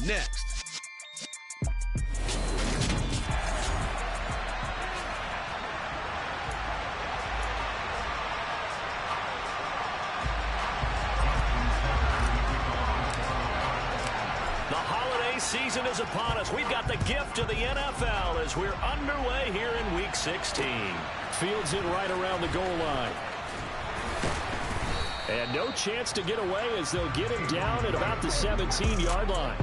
next. Season is upon us. We've got the gift of the NFL as we're underway here in Week 16. Fields it right around the goal line. And no chance to get away as they'll get him down at about the 17-yard line.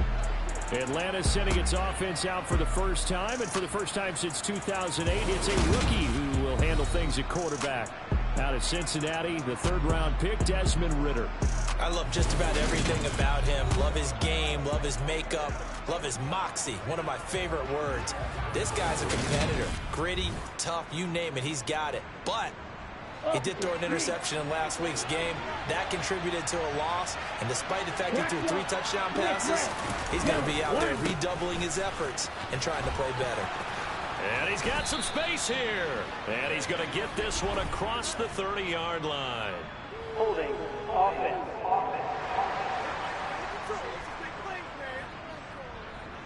Atlanta sending its offense out for the first time, and for the first time since 2008, it's a rookie who will handle things at quarterback. Out of Cincinnati, the third-round pick, Desmond Ridder. I love just about everything about him. Love his game, love his makeup, love his moxie. One of my favorite words. This guy's a competitor. Gritty, tough, you name it, he's got it. But he did throw an interception in last week's game. That contributed to a loss. And despite the fact he threw 3 touchdown passes, he's going to be out there redoubling his efforts and trying to play better. And he's got some space here. And he's going to get this one across the 30-yard line. Holding offense.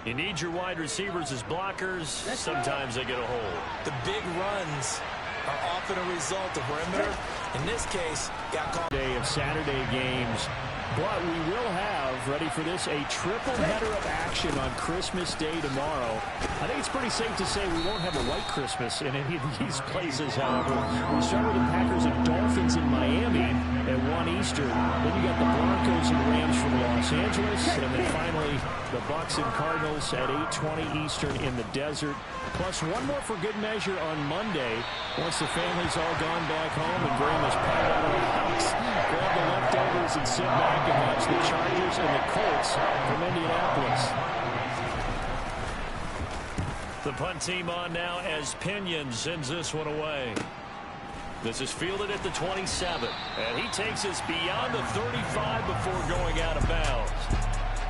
You need your wide receivers as blockers. Sometimes they get a hold. The big runs are often a result of perimeter. In this case, got called. Day of Saturday games. But we will have, ready for this, a triple header of action on Christmas Day tomorrow. I think it's pretty safe to say we won't have a white Christmas in any of these places, however. We start with the Packers and Dolphins in Miami at 1 Eastern. Then you got the Broncos and Rams from Los Angeles. And then finally, the Bucs and Cardinals at 8:20 Eastern in the desert. Plus one more for good measure on Monday. Once the family's all gone back home and Grandma's piled out of the house, grab the leftovers and sit back and watch the Chargers and the Colts from Indianapolis. The punt team on now as Pinion sends this one away. This is fielded at the 27, and he takes us beyond the 35 before going out of bounds.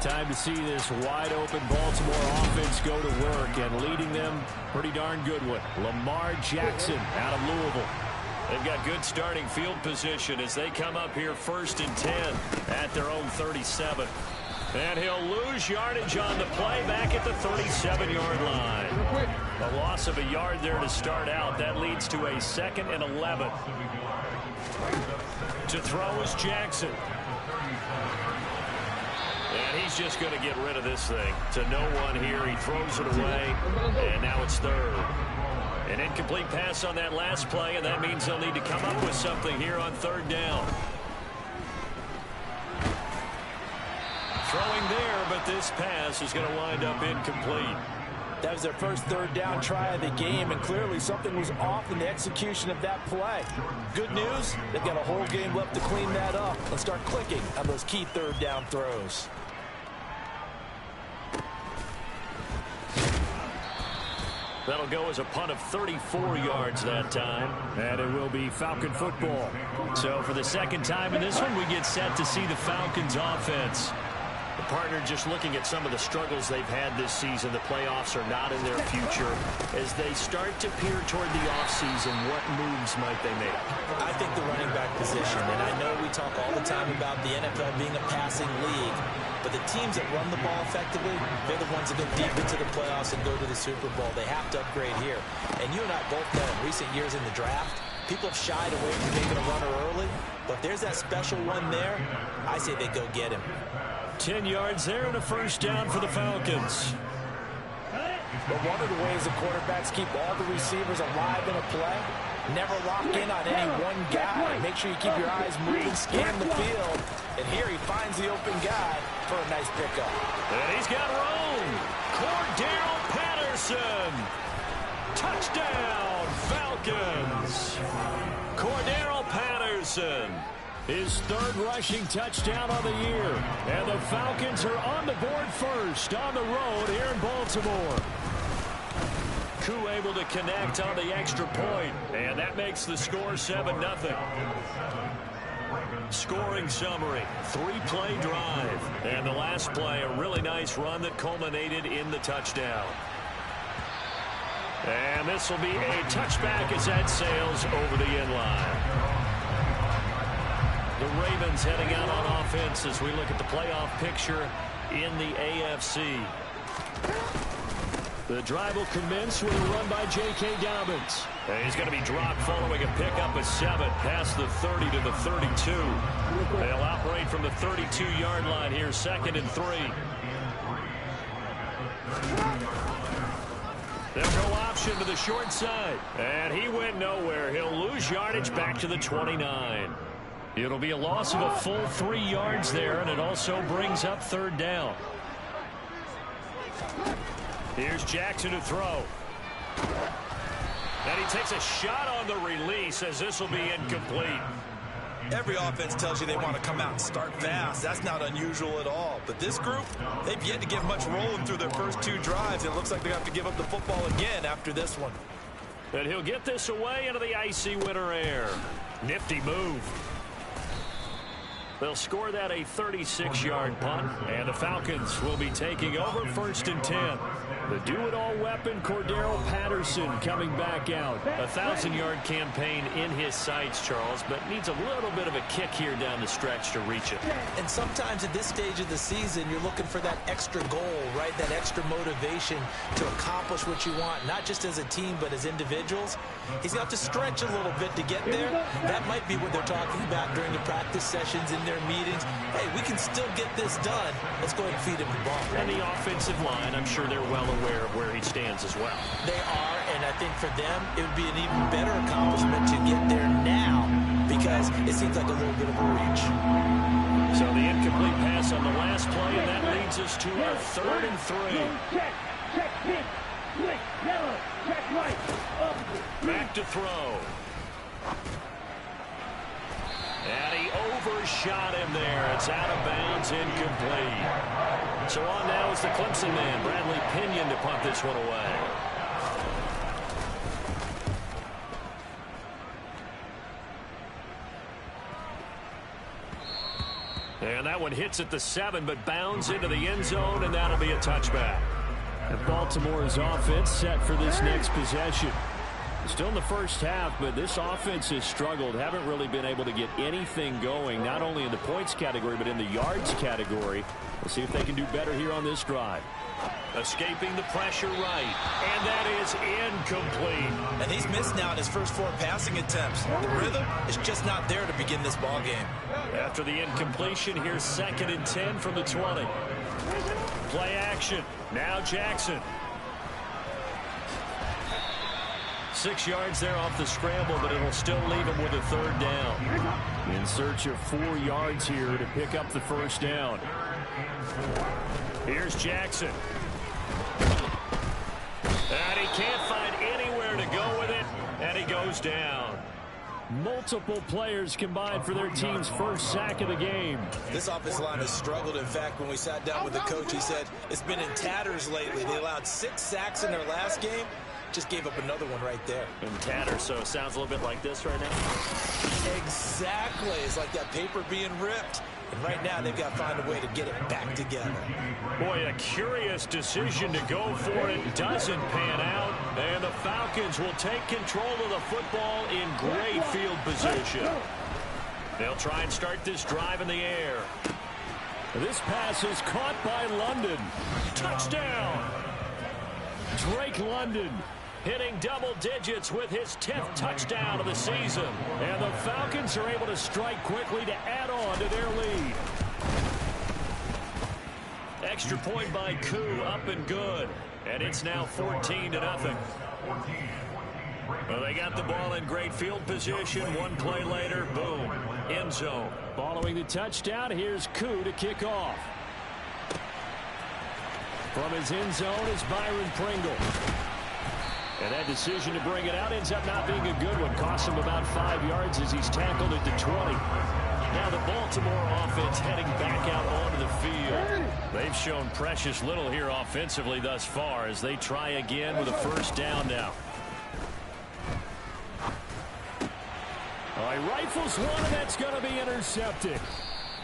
Time to see this wide-open Baltimore offense go to work, and leading them, pretty darn good one, Lamar Jackson out of Louisville. They've got good starting field position as they come up here 1st and 10 at their own 37. And he'll lose yardage on the play back at the 37-yard line. A loss of a yard there to start out. That leads to a 2nd and 11. To throw is Jackson. And he's just going to get rid of this thing. To no one here. He throws it away. And now it's 3rd. An incomplete pass on that last play, and that means they'll need to come up with something here on 3rd down. Throwing there, but this pass is going to wind up incomplete. That was their first 3rd down try of the game, and clearly something was off in the execution of that play. Good news, they've got a whole game left to clean that up and start clicking on those key 3rd down throws. That'll go as a punt of 34 yards that time. And it will be Falcon football. So for the 2nd time in this one, we get set to see the Falcons offense. The partner just looking at some of the struggles they've had this season. The playoffs are not in their future. As they start to peer toward the offseason, what moves might they make? I think the running back position, and I know we talk all the time about the NFL being a passing league, but the teams that run the ball effectively, they're the ones that go deep into the playoffs and go to the Super Bowl. They have to upgrade here. And you and I both know in recent years in the draft, people have shied away from taking a runner early, but if there's that special one there, I say they go get him. 10 yards there and a 1st down for the Falcons. But one of the ways the quarterbacks keep all the receivers alive in a play, never lock in on any one guy. Make sure you keep your eyes moving, scan the field. And here he finds the open guy for a nice pickup. And he's got room. Cordell Patterson. Touchdown, Falcons. Cordell Patterson. His 3rd rushing touchdown on the year. And the Falcons are on the board first on the road here in Baltimore. Koo able to connect on the extra point. And that makes the score 7-0. Scoring summary, 3-play drive. And the last play, a really nice run that culminated in the touchdown. And this will be a touchback as that sails over the end line. The Ravens heading out on offense as we look at the playoff picture. in the AFC. The drive will commence with a run by J.K. Dobbins. And he's going to be dropped following a pickup of 7 past the 30 to the 32. They'll operate from the 32-yard line here, 2nd and 3. They'll go option to the short side. And he went nowhere. He'll lose yardage back to the 29. It'll be a loss of a full 3 yards there, and it also brings up 3rd down. Here's Jackson to throw. And he takes a shot on the release as this will be incomplete. Every offense tells you they want to come out and start fast. That's not unusual at all. But this group, they've yet to get much rolling through their first 2 drives. It looks like they have to give up the football again after this one. And he'll get this away into the icy winter air. Nifty move. They'll score that a 36-yard punt, and the Falcons will be taking over 1st and 10. The do-it-all weapon, Cordero Patterson, coming back out. A 1,000-yard campaign in his sights, Charles, but needs a little bit of a kick here down the stretch to reach it. And sometimes at this stage of the season, you're looking for that extra goal, right? That extra motivation to accomplish what you want, not just as a team, but as individuals. He's got to stretch a little bit to get there. That might be what they're talking about during the practice sessions in their meetings. Hey, we can still get this done. Let's go ahead and feed him the ball. And the offensive line, I'm sure they're well aware of where he stands as well. They are, and I think for them, it would be an even better accomplishment to get there now because it seems like a little bit of a reach. So the incomplete pass on the last play, and that leads us to our 3rd and 3. Check pink, switch, yellow, check right, up. Back to throw. And he overshot him there. It's out of bounds, incomplete. So on now is the Clemson man, Bradley Pinion, to punt this one away. And that one hits at the 7, but bounds into the end zone, and that'll be a touchback. And Baltimore's offense set for this next possession. Still in the first half, but this offense has struggled. Haven't really been able to get anything going, not only in the points category, but in the yards category. We'll see if they can do better here on this drive. Escaping the pressure right, and that is incomplete. And he's missed now in his first 4 passing attempts. The rhythm is just not there to begin this ball game. After the incompletion, here's 2nd and 10 from the 20. Play action. Now Jackson. 6 yards there off the scramble, but it'll still leave him with a 3rd down. In search of 4 yards here to pick up the 1st down. Here's Jackson. And he can't find anywhere to go with it, and he goes down. Multiple players combined for their team's first sack of the game. This offensive line has struggled. In fact, when we sat down with the coach, he said it's been in tatters lately. They allowed 6 sacks in their last game. Just gave up another one right there. In tatters, so it sounds a little bit like this right now. Exactly. It's like that paper being ripped. And right now, they've got to find a way to get it back together. Boy, a curious decision to go for it. Doesn't pan out. And the Falcons will take control of the football in great field position. They'll try and start this drive in the air. This pass is caught by London. Touchdown! Drake London hitting double digits with his 10th touchdown of the season. And the Falcons are able to strike quickly to add on to their lead. Extra point by Koo, up and good. And it's now 14-0. Well, they got the ball in great field position. 1 play later, boom, end zone. Following the touchdown, here's Koo to kick off. From his end zone is Byron Pringle. And that decision to bring it out ends up not being a good one. Costs him about 5 yards as he's tackled at the 20. Now the Baltimore offense heading back out onto the field. They've shown precious little here offensively thus far as they try again with a 1st down now. All right, rifles one, and that's going to be intercepted.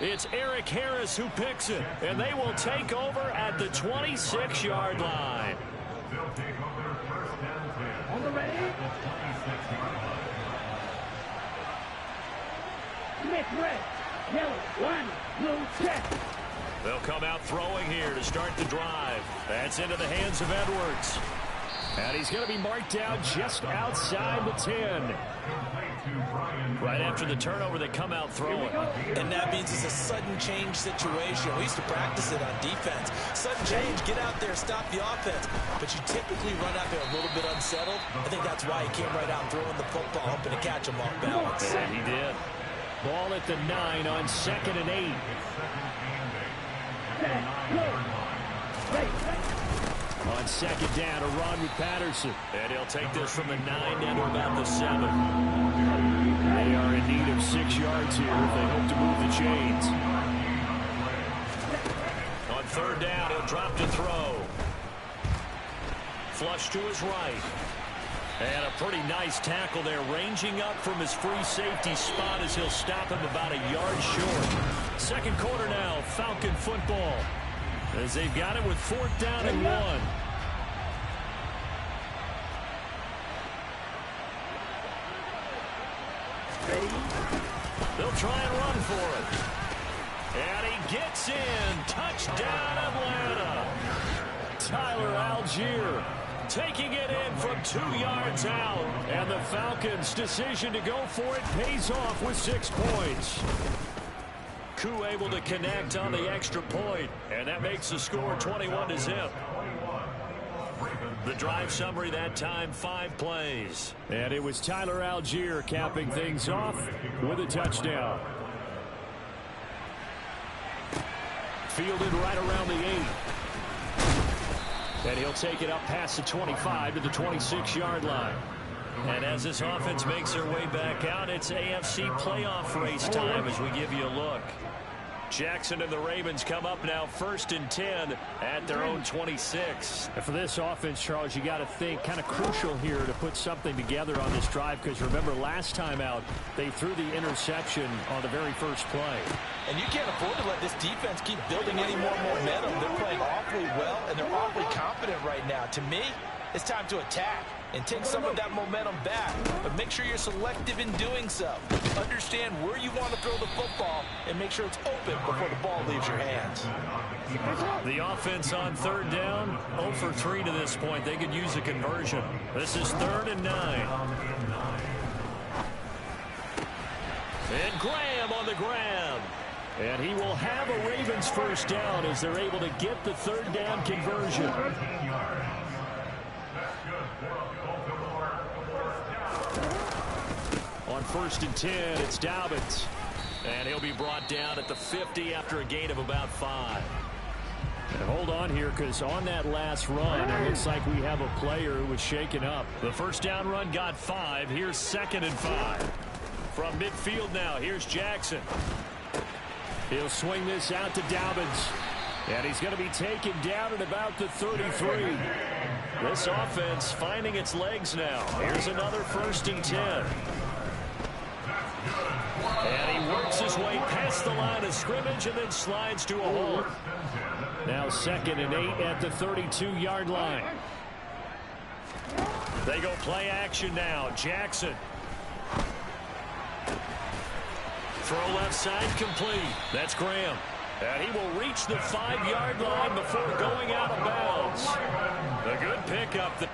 It's Eric Harris who picks it, and they will take over at the 26-yard line. On the ready. Smith red, yellow, 1, blue, check. They'll come out throwing here to start the drive. That's into the hands of Edwards. And he's going to be marked down just outside the 10. Right after the turnover, they come out throwing. And that means it's a sudden change situation. We used to practice it on defense. Sudden change, get out there, stop the offense. But you typically run out there a little bit unsettled. I think that's why he came right out throwing the football, hoping to catch him off balance. And he did. Ball at the 9 on 2nd and 8. On 2nd down, a run with Patterson. And he'll take this from the 9 down to about the 7. They are in need of 6 yards here if they hope to move the chains. On 3rd down, he'll drop to throw. Flush to his right. And a pretty nice tackle there, ranging up from his free safety spot as he'll stop him about a yard short. 2nd quarter now, Falcon football. As they've got it with 4th down and 1. They'll try and run for it. And he gets in. Touchdown, Atlanta. Tyler Algier taking it in from 2 yards out. And the Falcons' decision to go for it pays off with 6 points. Koo able to connect on the extra point, and that makes the score 21-0. The drive summary that time, 5 plays. And it was Tyler Algier capping things off with a touchdown. Fielded right around the 8. And he'll take it up past the 25 to the 26-yard line. And as this offense makes their way back out, it's AFC playoff race time as we give you a look. Jackson and the Ravens come up now 1st and 10 at their own 26. And for this offense, Charles, you got to think kind of crucial here to put something together on this drive, because remember last time out they threw the interception on the very first play. And you can't afford to let this defense keep building any more momentum. They're playing awfully well, and they're awfully confident right now. To me, it's time to attack and take some of that momentum back. But make sure you're selective in doing so. Understand where you want to throw the football and make sure it's open before the ball leaves your hands. The offense on 3rd down, 0 for 3 to this point. They could use a conversion. This is 3rd and 9. And Graham on the grab. And he will have a Ravens 1st down as they're able to get the 3rd down conversion. On 1st and 10, it's Dobbins. And he'll be brought down at the 50 after a gain of about 5. And hold on here, because on that last run, it looks like we have a player who was shaken up. The 1st down run got 5. Here's 2nd and 5. From midfield now, here's Jackson. He'll swing this out to Dobbins. And he's going to be taken down at about the 33. This offense finding its legs now. Here's another 1st and 10. And he works his way past the line of scrimmage and then slides to a hole. Now 2nd and 8 at the 32-yard line. They go play action now. Jackson. Throw left side complete. That's Graham. And he will reach the 5-yard line before going out of bounds. A good pickup.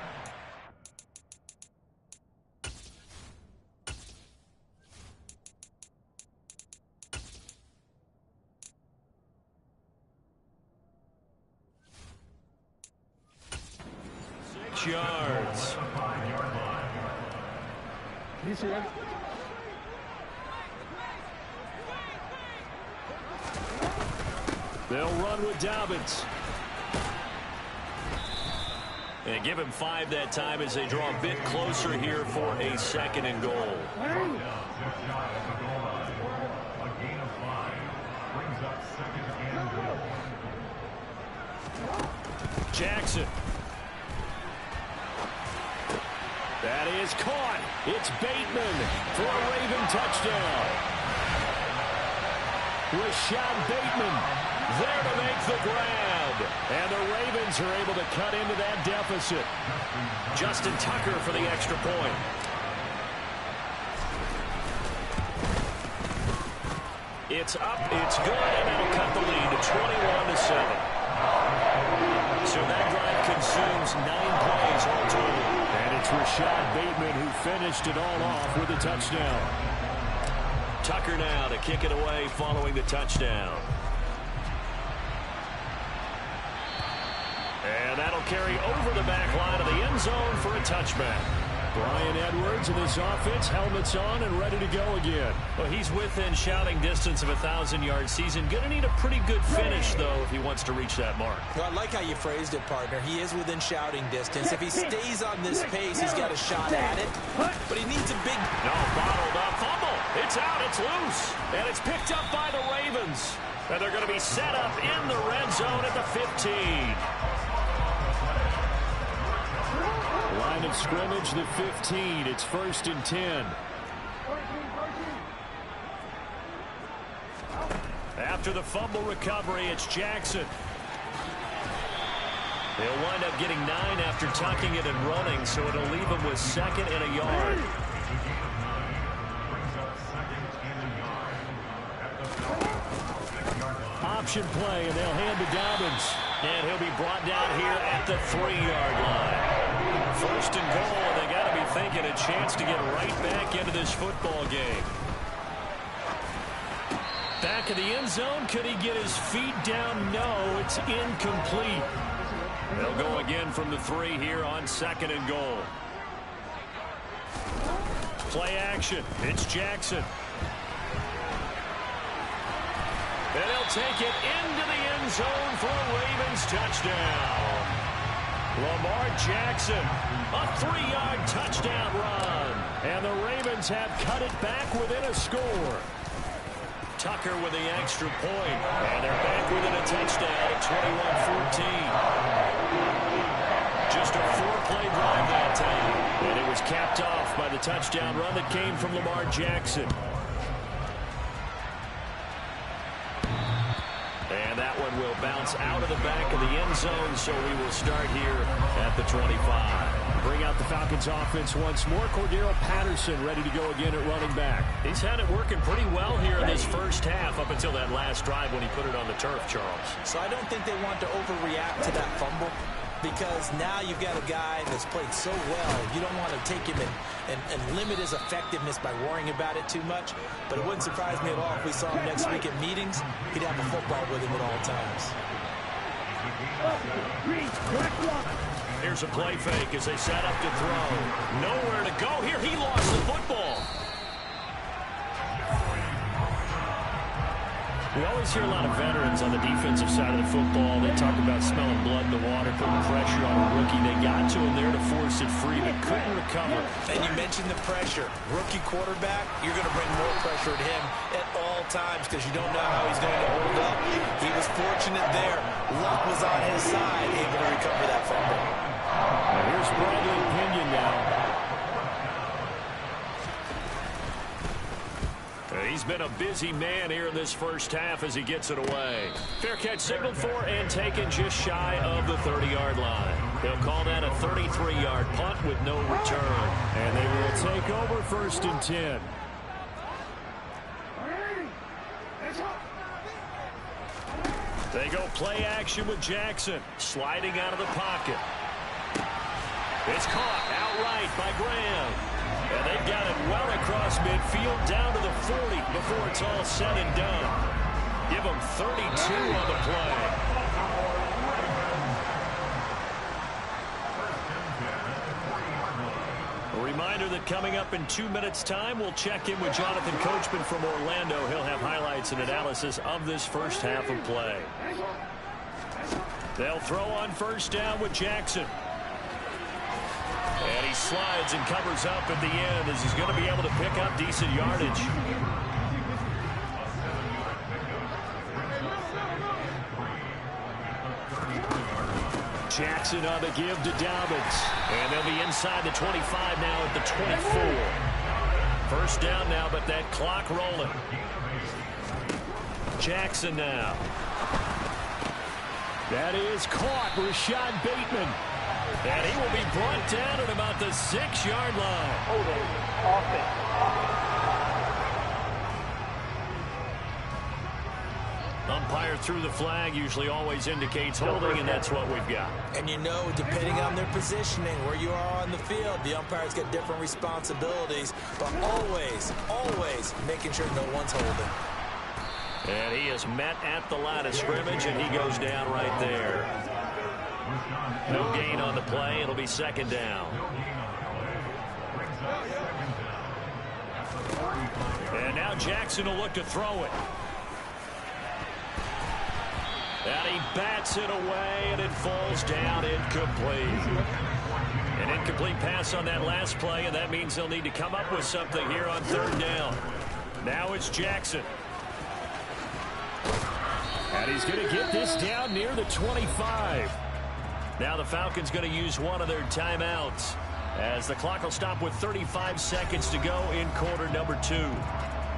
Yards. You see that? They'll run with Dobbins. And give him 5 that time as they draw a bit closer here for a 2nd and goal. Jackson. That is caught. It's Bateman for a Raven touchdown. Rashad Bateman there to make the grab. And the Ravens are able to cut into that deficit. Justin Tucker for the extra point. It's up, it's good, and that'll cut the lead to 21-7. So that drive consumes 9 plays all total. And it's Rashad Bateman who finished it all off with a touchdown. Tucker now to kick it away following the touchdown. And that'll carry over the back line of the end zone for a touchback. Bryan Edwards and his offense, helmets on and ready to go again. Well, he's within shouting distance of a 1,000-yard season. Going to need a pretty good finish, though, if he wants to reach that mark. Well, I like how you phrased it, partner. He is within shouting distance. If he stays on this pace, he's got a shot at it. But he needs a big... No, bottled up. Fumble. It's out. It's loose. And it's picked up by the Ravens. And they're going to be set up in the red zone at the 15. Line of scrimmage, the 15. It's 1st and 10. After the fumble recovery, it's Jackson. They'll wind up getting 9 after tucking it and running, so it'll leave them with 2nd and a yard. Option play, and they'll hand to Dobbins. And he'll be brought down here at the 3-yard line. 1st and goal, and they got to be thinking a chance to get right back into this football game. Back of the end zone. Could he get his feet down? No, it's incomplete. They'll go again from the 3 here on 2nd and goal. Play action. It's Jackson. And they'll take it into the end zone for a Ravens touchdown. Lamar Jackson, a 3-yard touchdown run. And the Ravens have cut it back within a score. Tucker with the extra point. And they're back within a touchdown at 21-14. Just a 4-play drive that time. And it was capped off by the touchdown run that came from Lamar Jackson. And that one will bounce out of the back of the end zone, so we will start here at the 25. Bring out the Falcons offense once more. Cordero Patterson ready to go again at running back. He's had it working pretty well here in this first half up until that last drive when he put it on the turf, Charles. So I don't think they want to overreact to that fumble, because now you've got a guy that's played so well. You don't want to take him and limit his effectiveness by worrying about it too much. But it wouldn't surprise me at all if we saw him next week at meetings. He'd have a football with him at all times. Here's a play fake as they set up to throw. Nowhere to go here. He lost the football. We always hear a lot of veterans on the defensive side of the football. They talk about smelling blood in the water, putting pressure on a rookie. They got to him there to force it free, but couldn't recover. And you mentioned the pressure. Rookie quarterback, you're going to bring more pressure at him at all times because you don't know how he's going to hold up. He was fortunate there. Luck was on his side, able to recover that fumble. Now here's Bradley Pinion now. He's been a busy man here in this first half as he gets it away. Fair catch signaled for and taken just shy of the 30-yard line. They'll call that a 33-yard punt with no return. And they will take over 1st and 10. They go play action with Jackson. Sliding out of the pocket. It's caught outright by Graham. And they've got it well across midfield down to the 40 before it's all said and done. Give them 32 on the play. A reminder that coming up in 2 minutes' time, we'll check in with Jonathan Coachman from Orlando. He'll have highlights and analysis of this first half of play. They'll throw on 1st down with Jackson. And he slides and covers up at the end as he's going to be able to pick up decent yardage. Jackson on the give to Dobbins. And they'll be inside the 25 now at the 24. 1st down now, but that clock rolling. Jackson now. That is caught. Rashad Bateman. And he will be brought down at about the 6-yard line. Umpire threw the flag, usually always indicates holding, and that's what we've got. And you know, depending on their positioning, where you are on the field, the umpires get different responsibilities, but always, always making sure no one's holding. And he is met at the line of scrimmage, and he goes down right there. No gain on the play. It'll be second down. And now Jackson will look to throw it. And he bats it away, and it falls down incomplete. An incomplete pass on that last play, and that means they'll need to come up with something here on third down. Now it's Jackson. And he's going to get this down near the 25. Now the Falcons going to use one of their timeouts, as the clock will stop with 35 seconds to go in quarter number 2.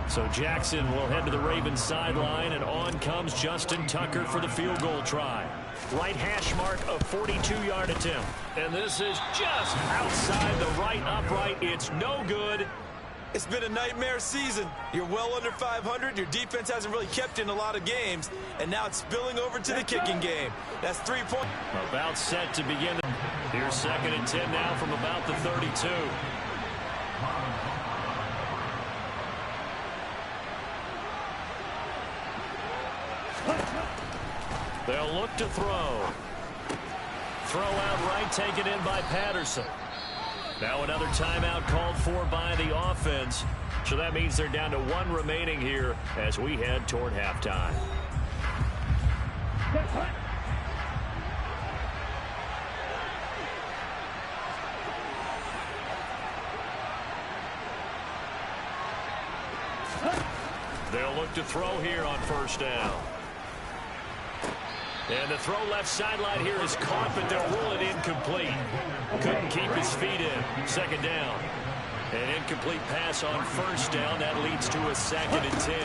So Jackson will head to the Ravens sideline, and on comes Justin Tucker for the field goal try. Right hash mark, a 42-yard attempt. And this is just outside the right upright. It's no good. It's been a nightmare season. You're well under 500. Your defense hasn't really kept you in a lot of games. And now it's spilling over to the kicking game. That's 3 points. About set to begin. Here's second and 10 now from about the 32. They'll look to throw. Throw out right, taken in by Patterson. Now another timeout called for by the offense. So that means they're down to 1 remaining here as we head toward halftime. They'll look to throw here on first down. And the throw left sideline here is caught, but they'll rule it incomplete. Couldn't keep his feet in. Second down. An incomplete pass on first down. That leads to a second and 10.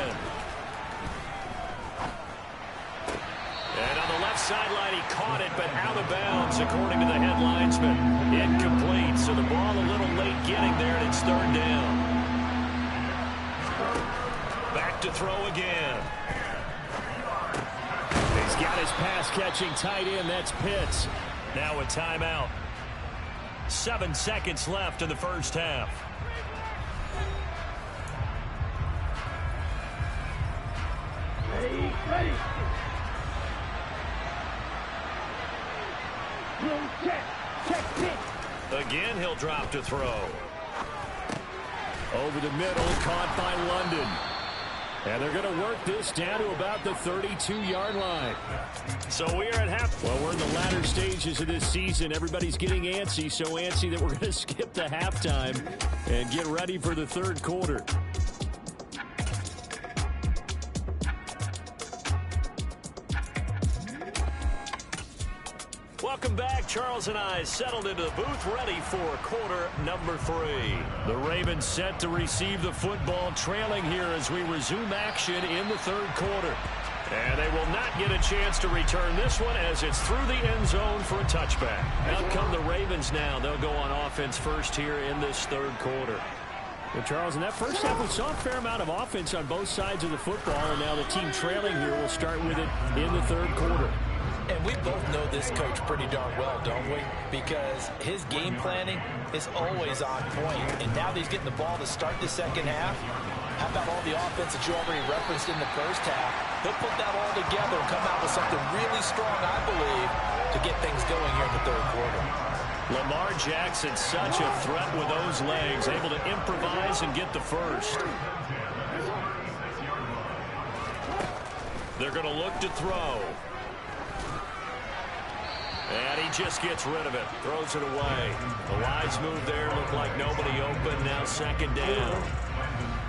And on the left sideline, he caught it, but out of bounds, according to the head linesman. Incomplete, so the ball a little late getting there, and it's third down. Back to throw again. He's got his pass-catching tight end. That's Pitts. Now a timeout. 7 seconds left in the first half. Ready. Check Pitts. Again, he'll drop to throw. Over the middle, caught by London. And they're going to work this down to about the 32-yard line. So we are at half. Well, we're in the latter stages of this season. Everybody's getting antsy, so antsy that we're going to skip the halftime and get ready for the third quarter. Welcome back. Charles and I settled into the booth, ready for quarter number 3. The Ravens set to receive the football, trailing here as we resume action in the third quarter. And they will not get a chance to return this one as it's through the end zone for a touchback. Out come the Ravens now. They'll go on offense first here in this third quarter. Well, Charles, in that first half, we saw a fair amount of offense on both sides of the football, and now the team trailing here will start with it in the third quarter. And we both know this coach pretty darn well, don't we? Because his game planning is always on point. And now that he's getting the ball to start the second half, how about all the offense that you already referenced in the first half? He'll put that all together and come out with something really strong, I believe, to get things going here in the third quarter. Lamar Jackson, such a threat with those legs, able to improvise and get the first. They're going to look to throw. And he just gets rid of it, throws it away. The wise move there, looked like nobody open, now second down.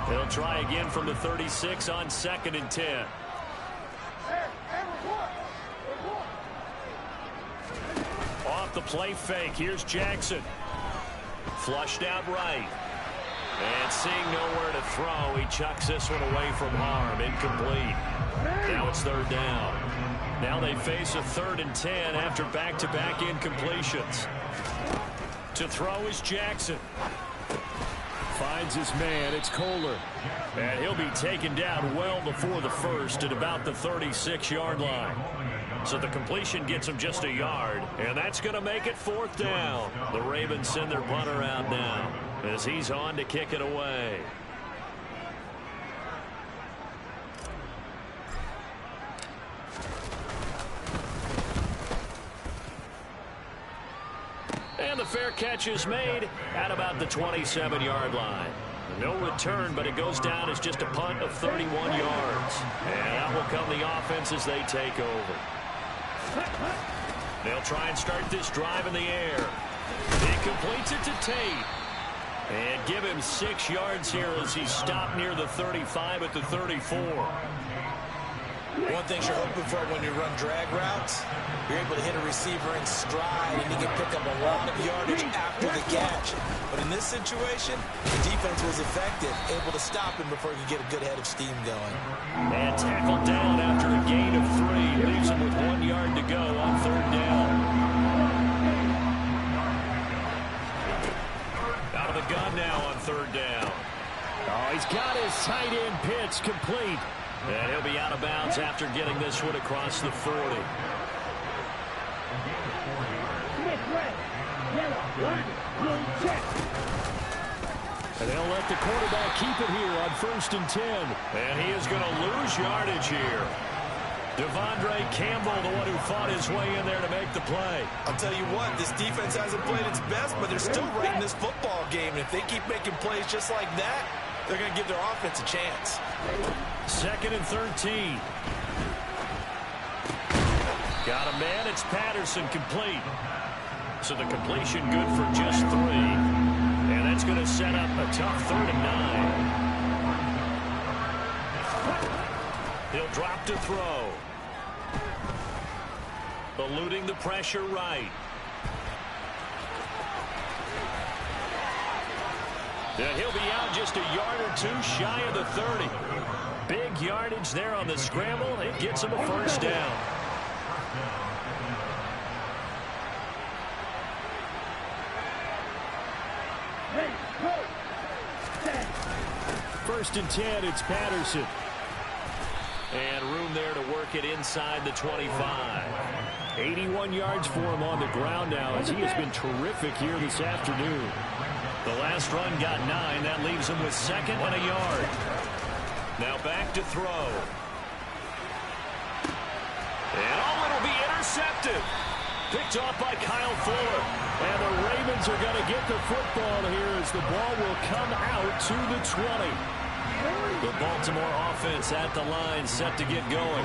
They'll try again from the 36 on second and 10. Off the play fake, here's Jackson. Flushed out right. And seeing nowhere to throw, he chucks this one away from harm, incomplete. Now it's third down. Now they face a 3rd and 10 after back-to-back incompletions. To throw is Jackson. finds his man. It's Kohler. And he'll be taken down well before the first at about the 36-yard line. So the completion gets him just a yard, and that's going to make it 4th down. The Ravens send their punter out now as he's on to kick it away. And the fair catch is made at about the 27-yard line. No return, but it goes down as just a punt of 31 yards. And out will come the offense as they take over. They'll try and start this drive in the air. He completes it to Tate. And give him 6 yards here as he's stopped near the 35 at the 34. One thing you're hoping for when you run drag routes, you're able to hit a receiver in stride and he can pick up a lot of yardage after the catch. But in this situation, the defense was effective, able to stop him before he could get a good head of steam going. And tackled down after a gain of 3. Leaves him with 1 yard to go on 3rd down. Out of the gun now on 3rd down. Oh, he's got his tight end pitch complete. And he'll be out of bounds after getting this one across the 40. And they'll let the quarterback keep it here on 1st and 10. And he is going to lose yardage here. Devondre Campbell, the one who fought his way in there to make the play. I'll tell you what, this defense hasn't played its best, but they're still right in this football game. And if they keep making plays just like that, they're going to give their offense a chance. 2nd and 13. Got a man. It's Patterson complete. So the completion good for just 3. And that's going to set up a tough 3rd and 9. He'll drop to throw. Eluding the pressure right. And he'll be out just a yard or 2 shy of the 30. Big yardage there on the scramble. It gets him a 1st down. First and 10, it's Patterson. And room there to work it inside the 25. 81 yards for him on the ground now as he has been terrific here this afternoon. The last run got 9. That leaves him with 2nd and a yard. Now back to throw. And it'll be intercepted. Picked off by Kyle Fuller. And the Ravens are going to get the football here as the ball will come out to the 20. The Baltimore offense at the line, set to get going.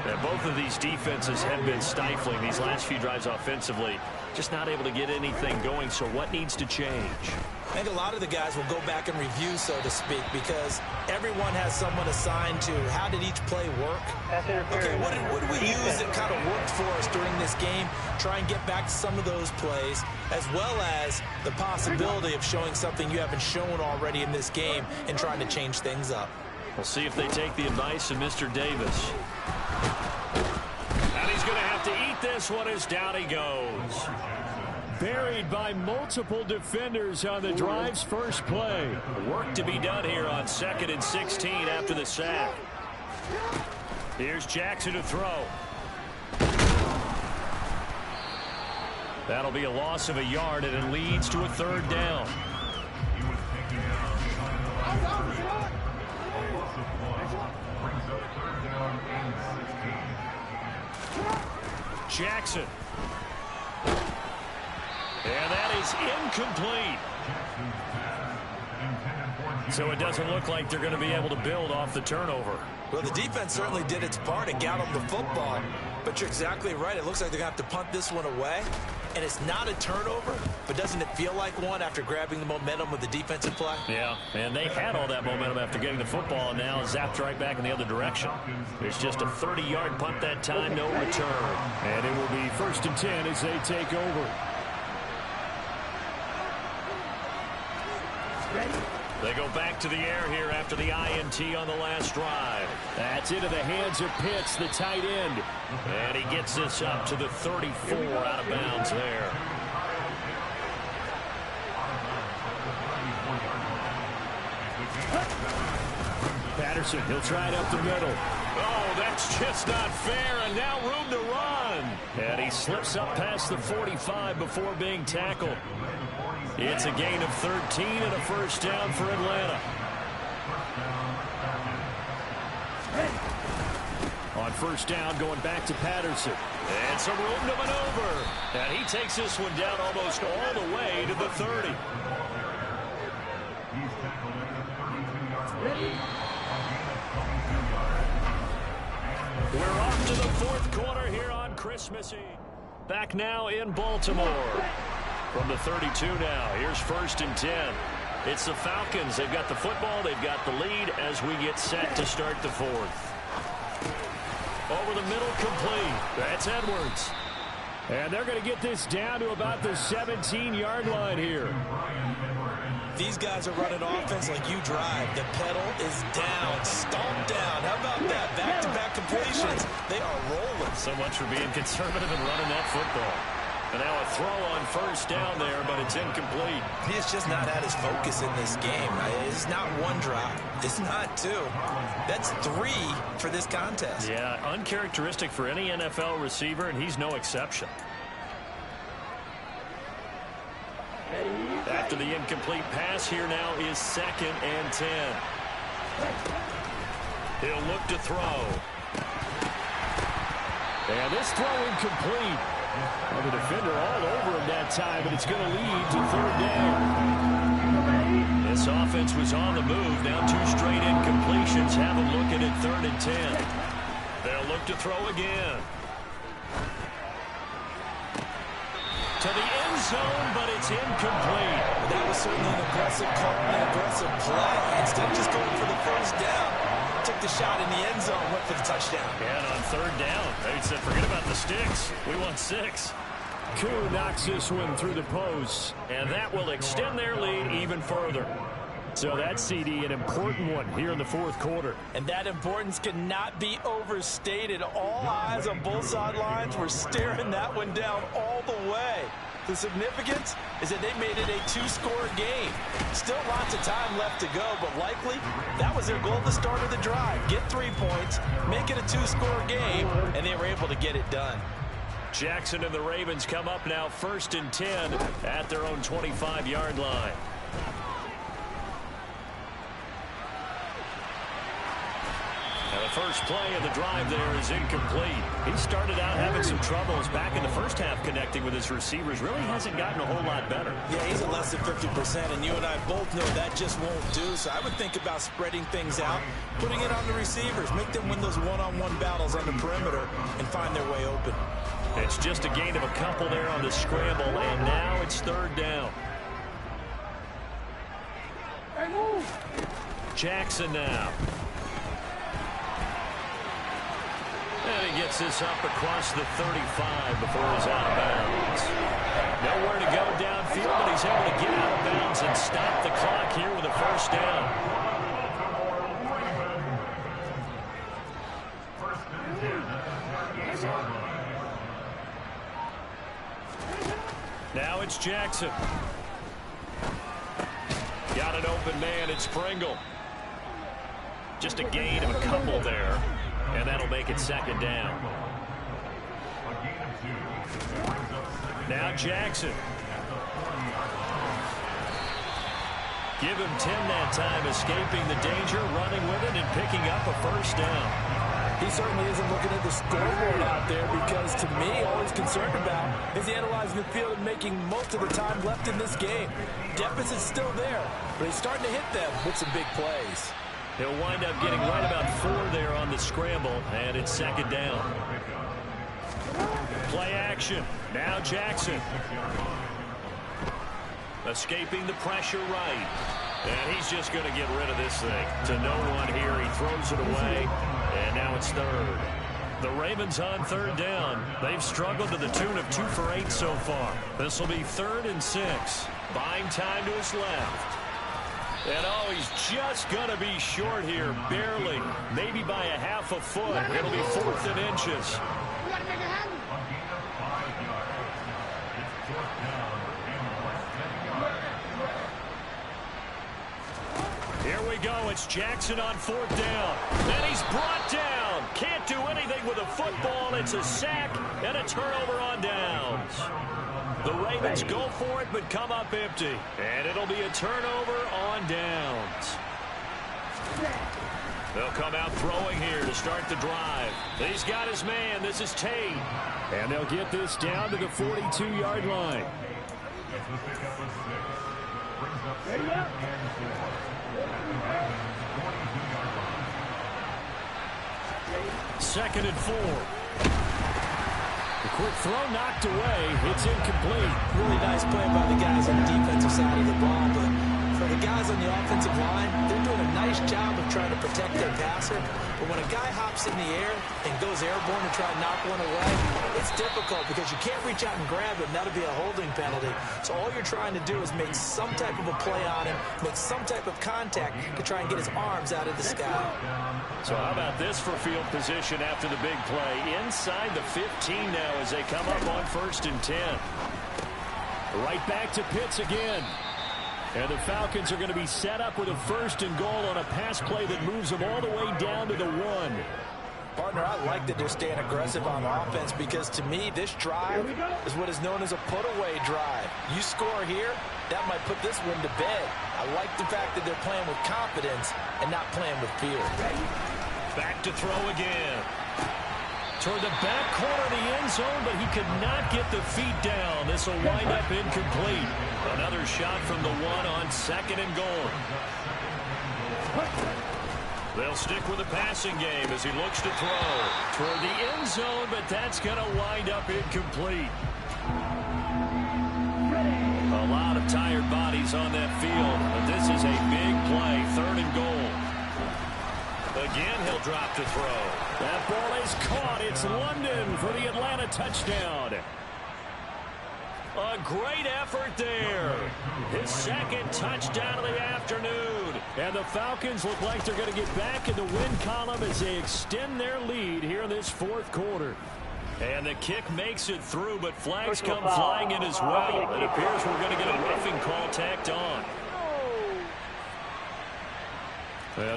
And both of these defenses have been stifling these last few drives offensively. Just not able to get anything going, so what needs to change? I think a lot of the guys will go back and review, so to speak, because everyone has someone assigned to how did each play work. Okay, what did we use that kind of worked for us during this game? Try and get back to some of those plays, as well as the possibility of showing something you haven't shown already in this game and trying to change things up. We'll see if they take the advice of Mr. Davis. And he's going to have to eat this one as down he goes. Buried by multiple defenders on the drive's first play. Work to be done here on 2nd and 16 after the sack. Here's Jackson to throw. That'll be a loss of a yard, and it leads to a 3rd down. Jackson. And that is incomplete. So it doesn't look like they're going to be able to build off the turnover. Well, the defense certainly did its part and got them the football. But you're exactly right. It looks like they're going to have to punt this one away. And it's not a turnover, but doesn't it feel like one after grabbing the momentum with the defensive play? Yeah, and they had all that momentum after getting the football, and now zapped right back in the other direction. It's just a 30-yard punt that time, no return. And it will be 1st and 10 as they take over. They go back to the air here after the INT on the last drive. That's into the hands of Pitts, the tight end. And he gets this up to the 34 out of bounds there. Patterson. He'll try it up the middle. Oh, that's just not fair, and now room to run. And he slips up past the 45 before being tackled. It's a gain of 13 and a first down for Atlanta. On first down, going back to Patterson. And some room to maneuver. And he takes this one down almost all the way to the 30. We're off to the fourth quarter here on Christmas Eve. Back now in Baltimore. From the 32 now, here's 1st and 10. It's the Falcons. They've got the football. They've got the lead as we get set to start the fourth. Over the middle, complete. That's Edwards. And they're going to get this down to about the 17-yard line here. These guys are running offense like you drive. The pedal is down, stomped down. How about that? Back-to-back completions. They are rolling. So much for being conservative and running that football. And now a throw on first down there, but it's incomplete. He's just not had his focus in this game. It's not one drop. It's not two. That's 3 for this contest. Yeah, uncharacteristic for any NFL receiver, and he's no exception. After the incomplete pass, here now is 2nd and 10. He'll look to throw. And this throw incomplete. Well, the defender all over him that time, but it's going to lead to 3rd down. This offense was on the move. Now 2 straight incompletions. Have a look at it, 3rd and 10. They'll look to throw again. To the end zone, but it's incomplete. That was certainly an aggressive call and an aggressive play. Instead of just going for the first down, took the shot in the end zone, went for the touchdown. And on 3rd down, they said, forget about the sticks. We want 6. Koo knocks this one through the post. And that will extend their lead even further. So that CD, an important one here in the 4th quarter. And that importance cannot be overstated. All eyes on both sidelines were staring that one down all the way. The significance is that they made it a 2-score game. Still lots of time left to go, but likely that was their goal at the start of the drive. Get 3 points, make it a 2-score game, and they were able to get it done. Jackson and the Ravens come up now 1st and 10 at their own 25-yard line. Now the first play of the drive there is incomplete. He started out having some troubles back in the first half connecting with his receivers. Really hasn't gotten a whole lot better. Yeah, he's at less than 50%, and you and I both know that just won't do. So I would think about spreading things out, putting it on the receivers, make them win those one-on-one battles on the perimeter, and find their way open. It's just a gain of a couple there on the scramble, and now it's 3rd down. Jackson now. And he gets this up across the 35 before he's out of bounds. Nowhere to go downfield, but he's able to get out of bounds and stop the clock here with a first down. Now it's Jackson. Got an open man, it's Pringle. Just a gain of a couple there. And that'll make it 2nd down. Now Jackson. Give him 10 that time, escaping the danger, running with it, and picking up a first down. He certainly isn't looking at the scoreboard out there because, to me, all he's concerned about is analyzing the field and making most of the time left in this game. Deficit's still there, but he's starting to hit them with some big plays. He'll wind up getting right about 4 there on the scramble, and it's 2nd down. Play action. Now Jackson. Escaping the pressure right. And he's just going to get rid of this thing. To no one here. He throws it away, and now it's 3rd. The Ravens on 3rd down. They've struggled to the tune of 2 for 8 so far. This will be 3rd and 6. Buying time to his left. And oh, he's just going to be short here, barely. Maybe by a half a foot. It'll be 4th and inches. Here we go. It's Jackson on 4th down. And he's brought down. Can't do anything with a football. It's a sack and a turnover on downs. The Ravens go for it but come up empty. And it'll be a turnover on downs. They'll come out throwing here to start the drive. He's got his man. This is Tate. And they'll get this down to the 42-yard line. Second and 4. The quick throw knocked away. It's incomplete. Really nice play by the guys on the defensive side of the ball, but for the guys on the offensive line, they're doing a nice job of trying to protect their passer. But when a guy hops in the air and goes airborne to try and knock one away, it's difficult because you can't reach out and grab him. That'll be a holding penalty. So all you're trying to do is make some type of a play on him, make some type of contact to try and get his arms out of the sky. So how about this for field position after the big play? Inside the 15 now as they come up on 1st and 10. Right back to Pitts again. And the Falcons are going to be set up with a 1st and goal on a pass play that moves them all the way down to the 1. Partner, I like that they're staying aggressive on offense because to me, this drive is what is known as a put-away drive. You score here, that might put this one to bed. I like the fact that they're playing with confidence and not playing with fear. Back to throw again. Toward the back corner of the end zone, but he could not get the feet down. This will wind up incomplete. Another shot from the 1 on 2nd and goal. They'll stick with the passing game as he looks to throw. Toward the end zone, but that's going to wind up incomplete. A lot of tired bodies on that field, but this is a big play. 3rd and goal. Again, he'll drop to throw. That ball is caught. It's London for the Atlanta touchdown. A great effort there. His 2nd touchdown of the afternoon. And the Falcons look like they're going to get back in the win column as they extend their lead here in this 4th quarter. And the kick makes it through, but flags come flying in as well. It appears we're going to get a roughing call tacked on.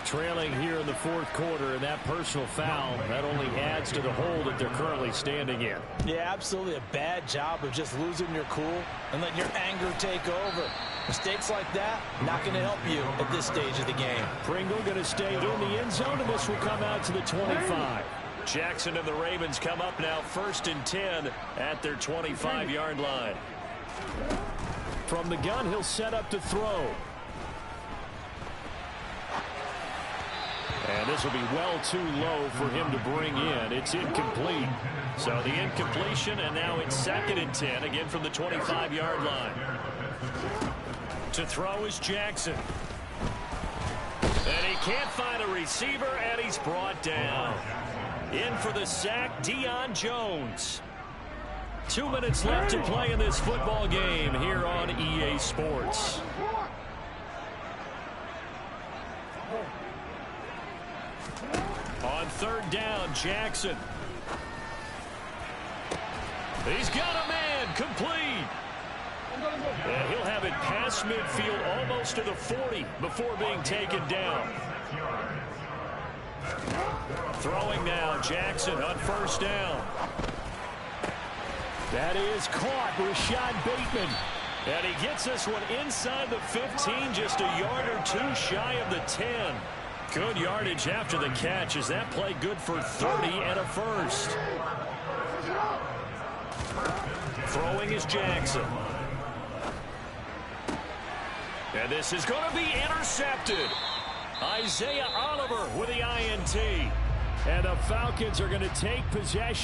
Trailing here in the 4th quarter, and that personal foul, that only adds to the hole that they're currently standing in. Yeah, absolutely a bad job of just losing your cool and letting your anger take over. Mistakes like that, not going to help you at this stage of the game. Pringle going to stay in the end zone, and this will come out to the 25. Jackson and the Ravens come up now 1st and 10 at their 25-yard line. From the gun, he'll set up to throw. And this will be well too low for him to bring in. It's incomplete. So the incompletion, and now it's 2nd and 10, again from the 25-yard line. To throw is Jackson. And he can't find a receiver, and he's brought down. In for the sack, Deion Jones. 2 minutes left to play in this football game here on EA Sports. On 3rd down, Jackson. He's got a man, complete. And he'll have it past midfield almost to the 40 before being taken down. Throwing now, Jackson on 1st down. That is caught. Rashad Bateman. And he gets this one inside the 15, just a yard or 2 shy of the 10. Good yardage after the catch. Is that play good for 30 and a 1st? Throwing is Jackson. And this is going to be intercepted. Isaiah Oliver with the INT. And the Falcons are going to take possession.